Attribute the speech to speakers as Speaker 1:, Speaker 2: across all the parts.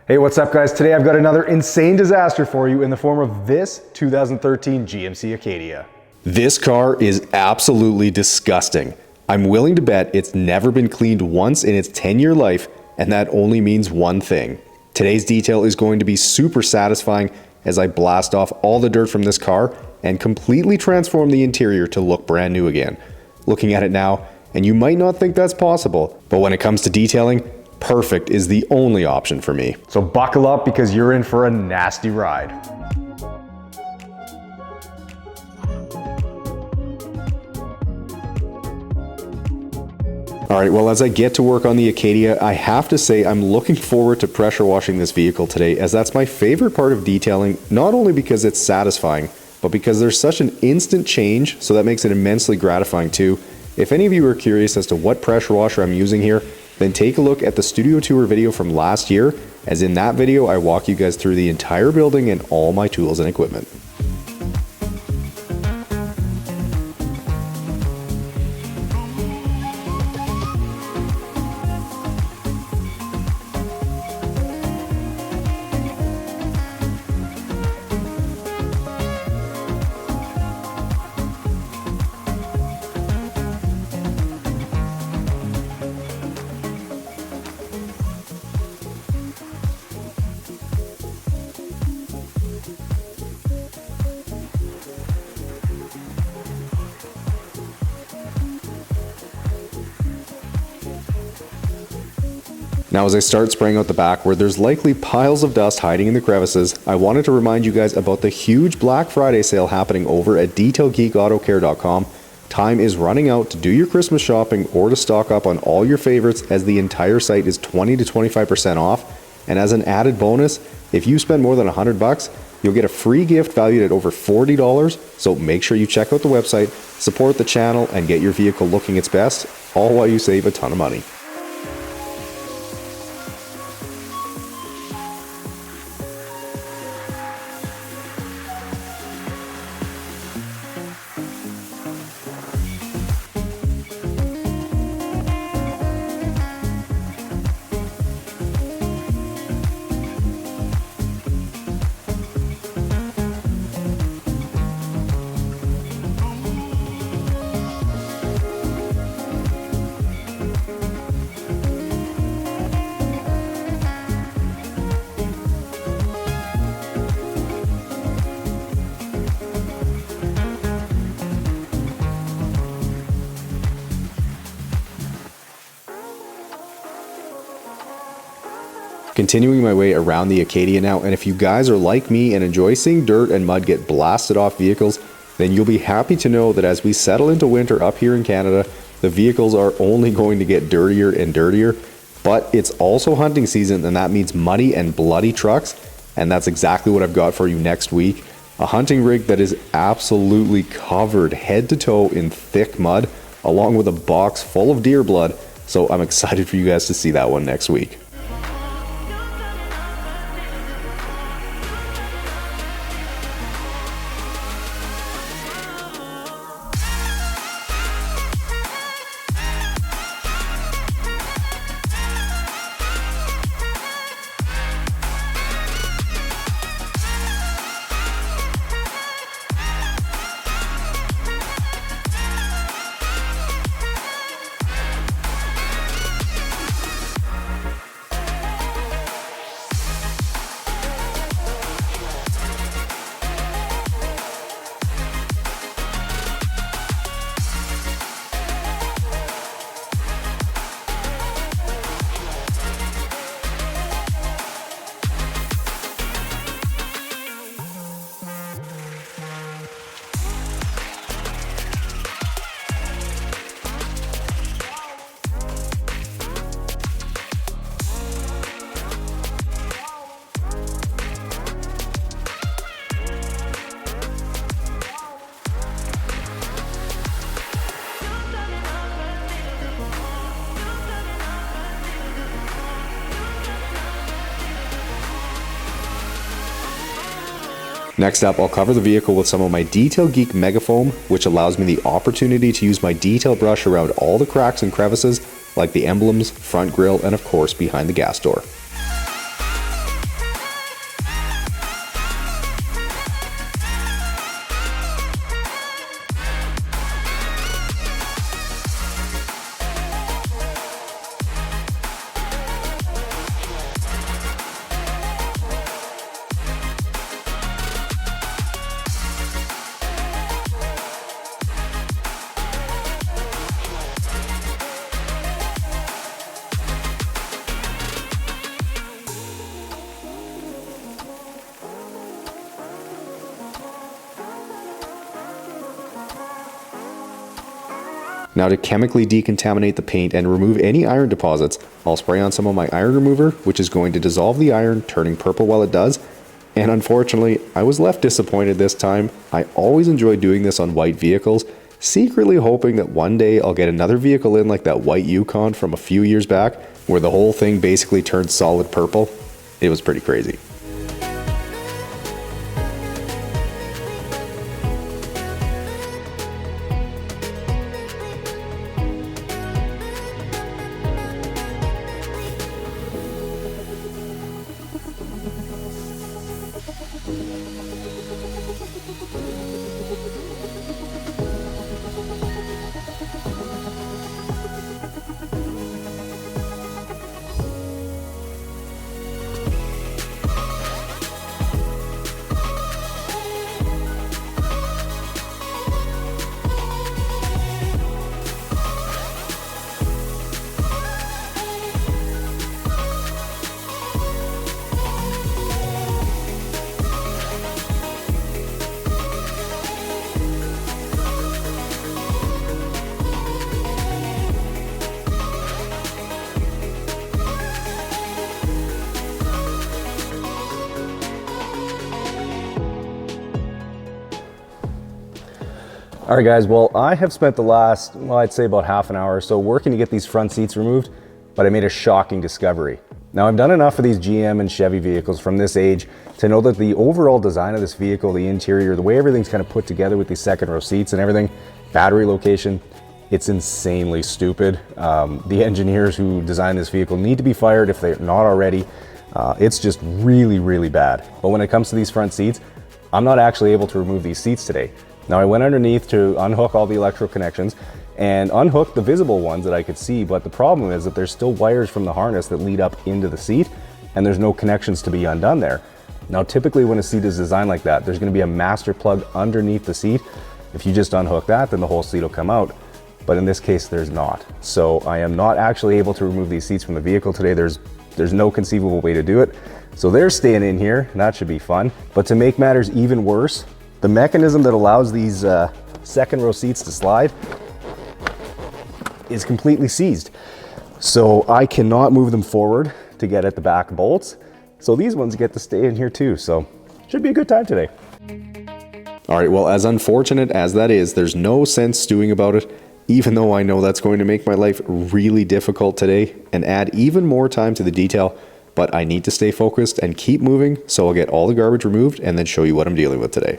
Speaker 1: Hey, what's up guys? Today I've got another insane disaster for you in the form of this 2013 GMC Acadia.
Speaker 2: This car is absolutely disgusting. I'm willing to bet it's never been cleaned once in its 10-year life, and that only means one thing. Today's detail is going to be super satisfying as I blast off all the dirt from this car and completely transform the interior to look brand new again. Looking at it now, and you might not think that's possible, but when it comes to detailing, perfect is the only option for me.
Speaker 1: So buckle up because you're in for a nasty ride.
Speaker 2: Alright, well, as I get to work on the Acadia, I have to say I'm looking forward to pressure washing this vehicle today, as that's my favorite part of detailing, not only because it's satisfying, but because there's such an instant change, so that makes it immensely gratifying too. If any of you are curious as to what pressure washer I'm using here, then take a look at the studio tour video from last year, as in that video I walk you guys through the entire building and all my tools and equipment. Now as I start spraying out the back where there's likely piles of dust hiding in the crevices, I wanted to remind you guys about the huge Black Friday sale happening over at detailgeekautocare.com. Time is running out to do your Christmas shopping or to stock up on all your favorites, as the entire site is 20 to 25% off. And as an added bonus, if you spend more than $100, you'll get a free gift valued at over $40. So make sure you check out the website, support the channel, and get your vehicle looking its best, all while you save a ton of money. Continuing my way around the Acadia now, and if you guys are like me and enjoy seeing dirt and mud get blasted off vehicles, then you'll be happy to know that as we settle into winter up here in Canada, the vehicles are only going to get dirtier and dirtier. But it's also hunting season, and that means muddy and bloody trucks, and that's exactly what I've got for you next week. A hunting rig that is absolutely covered head to toe in thick mud, along with a box full of deer blood, so I'm excited for you guys to see that one next week. Next up, I'll cover the vehicle with some of my Detail Geek Megafoam, which allows me the opportunity to use my detail brush around all the cracks and crevices, like the emblems, front grille, and of course behind the gas door. Now to chemically decontaminate the paint and remove any iron deposits, I'll spray on some of my iron remover, which is going to dissolve the iron, turning purple while it does. And unfortunately, I was left disappointed this time. I always enjoy doing this on white vehicles, secretly hoping that one day I'll get another vehicle in like that white Yukon from a few years back, where the whole thing basically turned solid purple. It was pretty crazy.
Speaker 1: All right guys, well I have spent the last, well I'd say about half an hour or so working to get these front seats removed, but I made a shocking discovery. Now I've done enough of these GM and Chevy vehicles from this age to know that the overall design of this vehicle, the interior, the way everything's kind of put together with these second row seats and everything, battery location, it's insanely stupid. The engineers who designed this vehicle need to be fired if they're not already. It's just really, really bad. But when it comes to these front seats, I'm not actually able to remove these seats today. Now I went underneath to unhook all the electrical connections and unhook the visible ones that I could see, but the problem is that there's still wires from the harness that lead up into the seat and there's no connections to be undone there. Now typically when a seat is designed like that, there's going to be a master plug underneath the seat. If you just unhook that, then the whole seat will come out. But in this case, there's not. So I am not actually able to remove these seats from the vehicle today. There's no conceivable way to do it. So they're staying in here, and that should be fun. But to make matters even worse, the mechanism that allows these second row seats to slide is completely seized. So I cannot move them forward to get at the back bolts. So these ones get to stay in here too. So should be a good time today.
Speaker 2: All right, well, as unfortunate as that is, there's no sense stewing about it, even though I know that's going to make my life really difficult today and add even more time to the detail. But I need to stay focused and keep moving, so I'll get all the garbage removed and then show you what I'm dealing with today.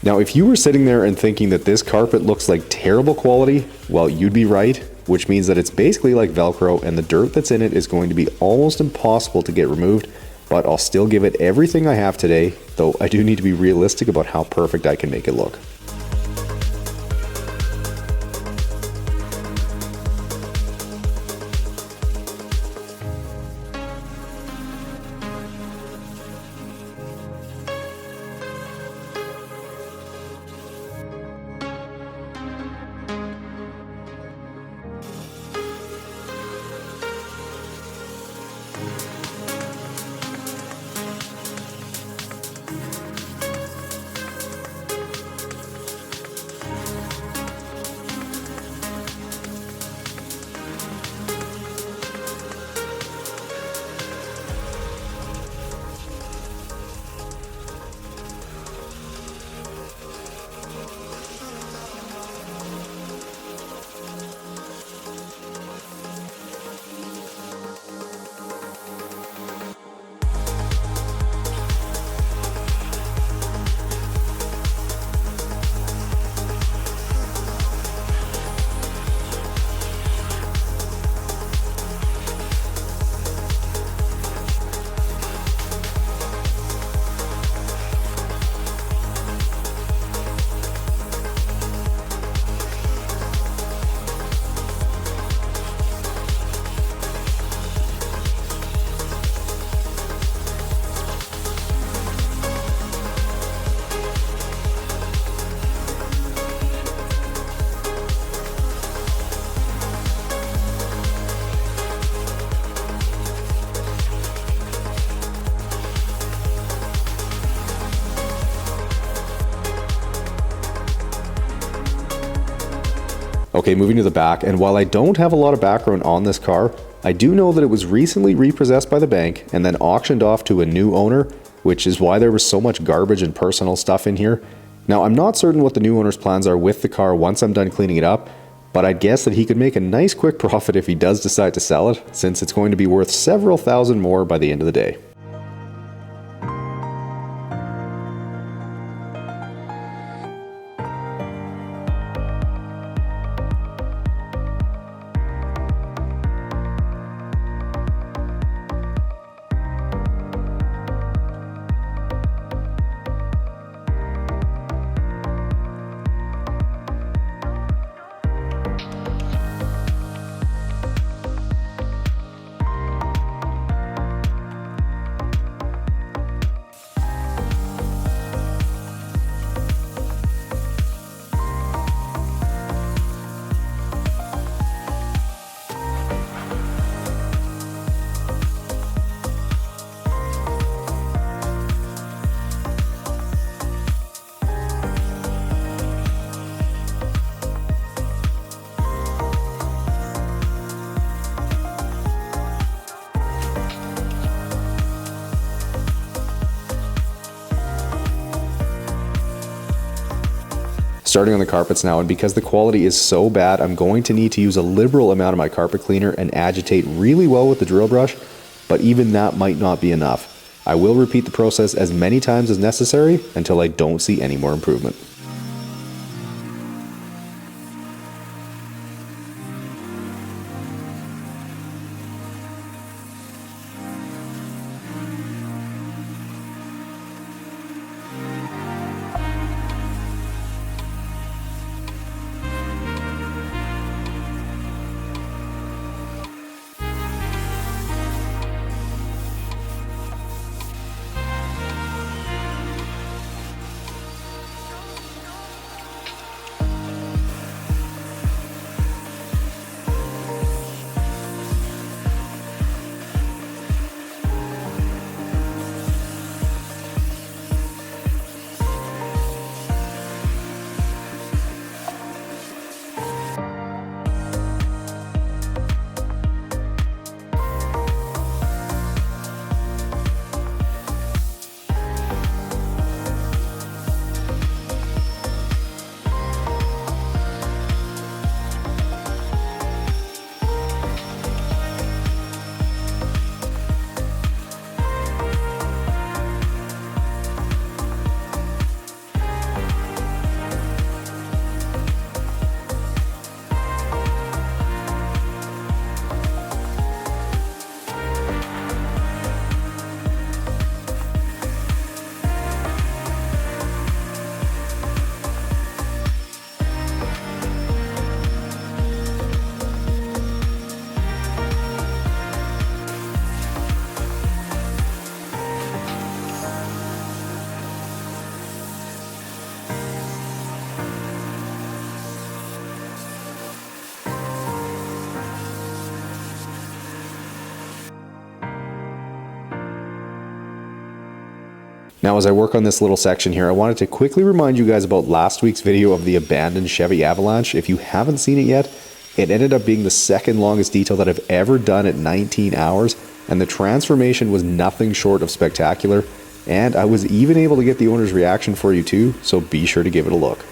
Speaker 2: Now, if you were sitting there and thinking that this carpet looks like terrible quality, well, you'd be right, which means that it's basically like Velcro and the dirt that's in it is going to be almost impossible to get removed, but I'll still give it everything I have today, though I do need to be realistic about how perfect I can make it look. Okay, moving to the back, and while I don't have a lot of background on this car, I do know that it was recently repossessed by the bank and then auctioned off to a new owner, which is why there was so much garbage and personal stuff in here. Now, I'm not certain what the new owner's plans are with the car once I'm done cleaning it up, but I'd guess that he could make a nice quick profit if he does decide to sell it, since it's going to be worth several thousand more by the end of the day. Starting on the carpets now, and because the quality is so bad, I'm going to need to use a liberal amount of my carpet cleaner and agitate really well with the drill brush, but even that might not be enough. I will repeat the process as many times as necessary until I don't see any more improvement. Now, as I work on this little section here, I wanted to quickly remind you guys about last week's video of the abandoned Chevy Avalanche. If you haven't seen it yet, it ended up being the second longest detail that I've ever done at 19 hours, and the transformation was nothing short of spectacular, and I was even able to get the owner's reaction for you too, so be sure to give it a look.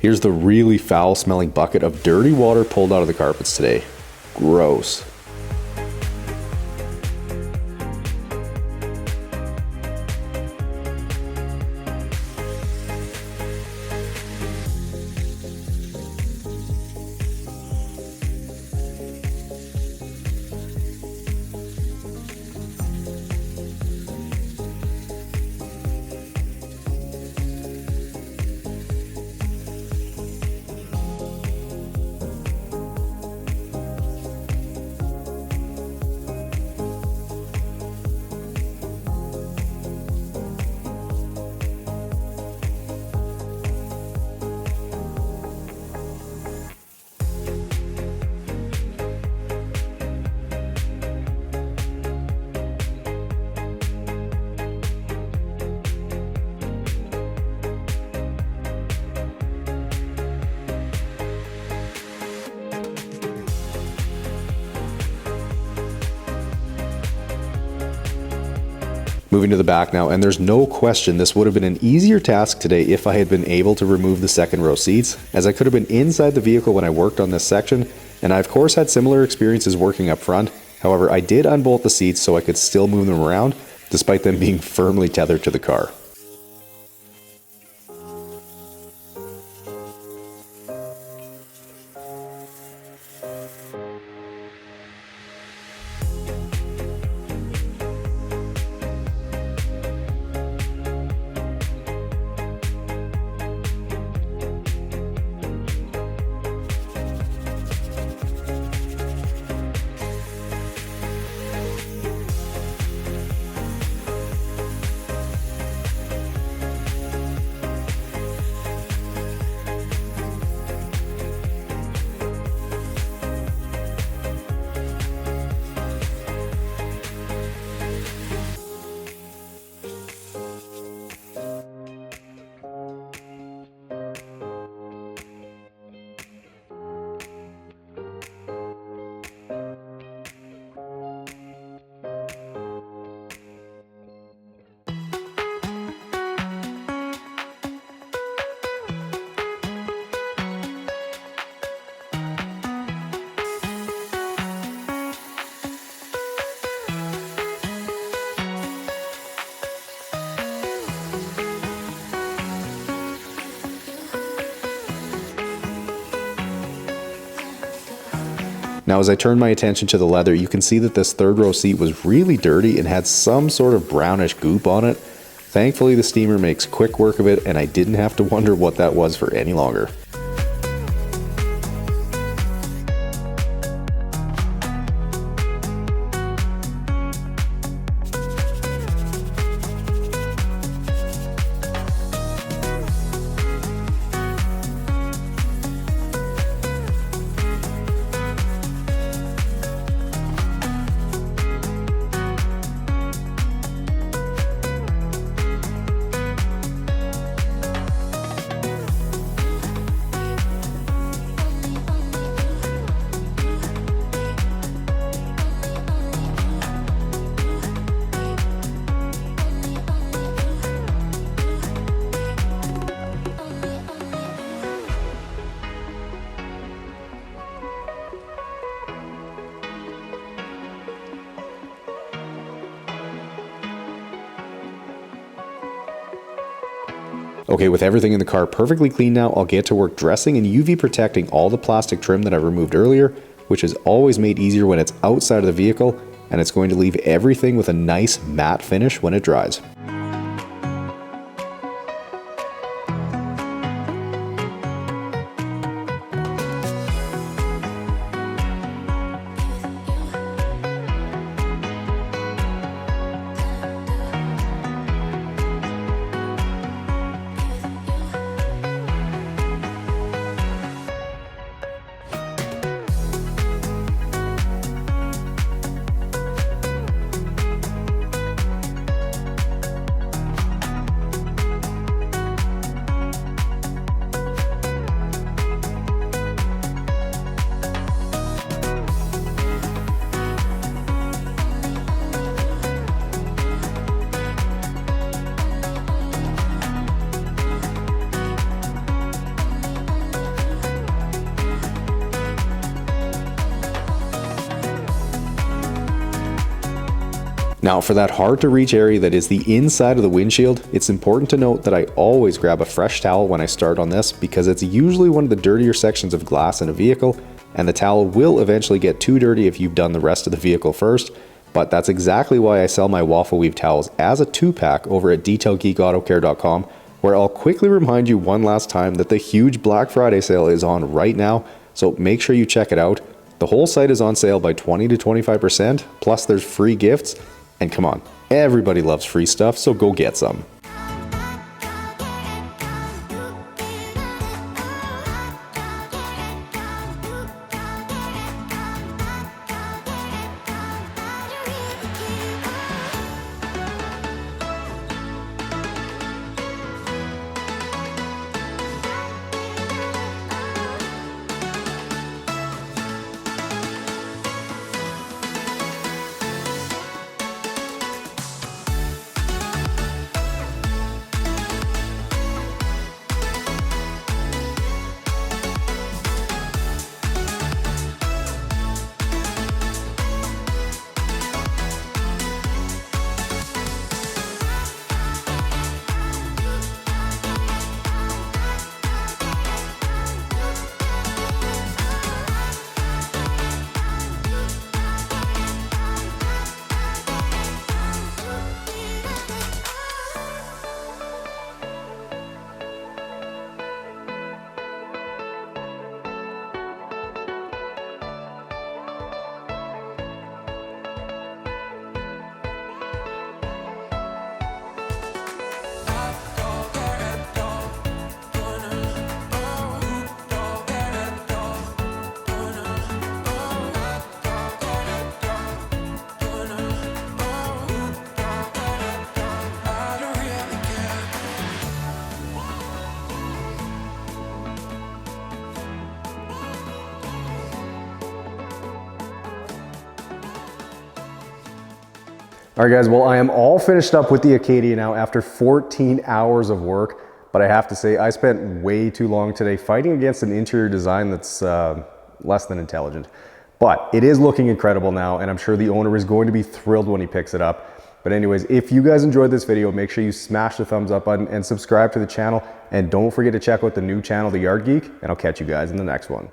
Speaker 2: Here's the really foul smelling bucket of dirty water pulled out of the carpets today. Gross. Moving to the back now, and there's no question this would have been an easier task today if I had been able to remove the second row seats, as I could have been inside the vehicle when I worked on this section, and I of course had similar experiences working up front. However, I did unbolt the seats so I could still move them around, despite them being firmly tethered to the car. Now as I turn my attention to the leather, you can see that this third row seat was really dirty and had some sort of brownish goop on it. Thankfully the steamer makes quick work of it and I didn't have to wonder what that was for any longer. Okay, with everything in the car perfectly clean now, I'll get to work dressing and UV protecting all the plastic trim that I removed earlier, which is always made easier when it's outside of the vehicle, and it's going to leave everything with a nice matte finish when it dries. Now for that hard to reach area that is the inside of the windshield, it's important to note that I always grab a fresh towel when I start on this because it's usually one of the dirtier sections of glass in a vehicle, and the towel will eventually get too dirty if you've done the rest of the vehicle first. But that's exactly why I sell my waffle weave towels as a 2-pack over at detailgeekautocare.com, where I'll quickly remind you one last time that the huge Black Friday sale is on right now, so make sure you check it out. The whole site is on sale by 20 to 25%, plus there's free gifts. And come on, everybody loves free stuff, so go get some.
Speaker 1: All right guys, well I am all finished up with the Acadia now after 14 hours of work, but I have to say I spent way too long today fighting against an interior design that's less than intelligent. But it is looking incredible now, and I'm sure the owner is going to be thrilled when he picks it up. But anyways, if you guys enjoyed this video, make sure you smash the thumbs up button and subscribe to the channel, and don't forget to check out the new channel, The Yard Geek, and I'll catch you guys in the next one.